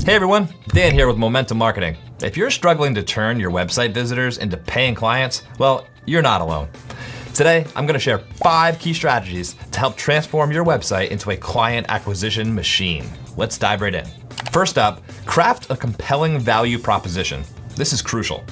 Hey everyone, Dan here with Momentum Marketing. If you're struggling to turn your website visitors into paying clients, well, you're not alone. Today, I'm gonna share 5 key strategies to help transform your website into a client acquisition machine. Let's dive right in. First up, craft a compelling value proposition. This is crucial.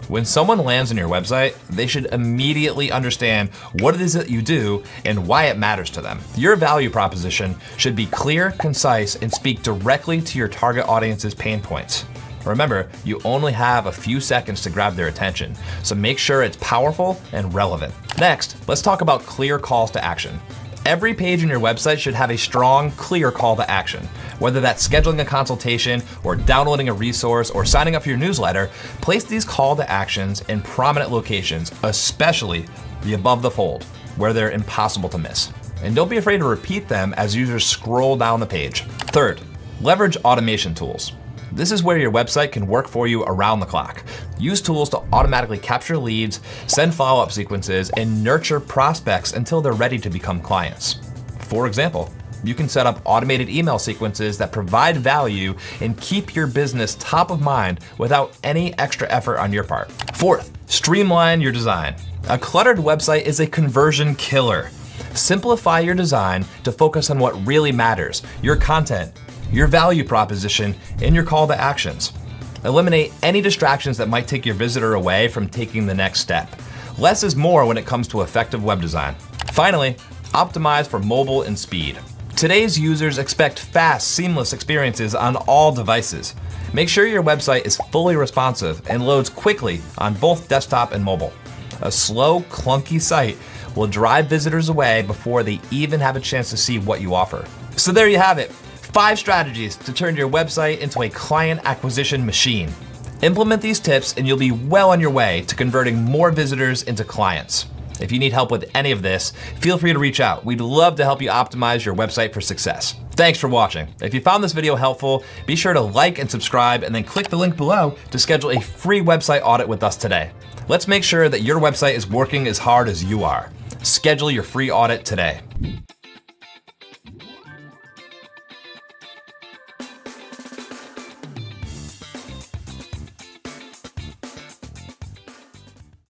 When someone lands on your website, they should immediately understand what it is that you do and why it matters to them. Your value proposition should be clear, concise, and speak directly to your target audience's pain points. Remember, you only have a few seconds to grab their attention, so make sure it's powerful and relevant. Next, let's talk about clear calls to action. Every page on your website should have a strong, clear call to action. Whether that's scheduling a consultation or downloading a resource or signing up for your newsletter, place these call to actions in prominent locations, especially the above the fold, where they're impossible to miss. And don't be afraid to repeat them as users scroll down the page. Third, leverage automation tools. This is where your website can work for you around the clock. Use tools to automatically capture leads, send follow-up sequences, and nurture prospects until they're ready to become clients. For example, you can set up automated email sequences that provide value and keep your business top of mind without any extra effort on your part. Fourth, streamline your design. A cluttered website is a conversion killer. Simplify your design to focus on what really matters, your content, your value proposition, and your call to actions. Eliminate any distractions that might take your visitor away from taking the next step. Less is more when it comes to effective web design. Finally, optimize for mobile and speed. Today's users expect fast, seamless experiences on all devices. Make sure your website is fully responsive and loads quickly on both desktop and mobile. A slow, clunky site will drive visitors away before they even have a chance to see what you offer. So there you have it. 5 strategies to turn your website into a client acquisition machine. Implement these tips and you'll be well on your way to converting more visitors into clients. If you need help with any of this, feel free to reach out. We'd love to help you optimize your website for success. Thanks for watching. If you found this video helpful, be sure to like and subscribe and then click the link below to schedule a free website audit with us today. Let's make sure that your website is working as hard as you are. Schedule your free audit today.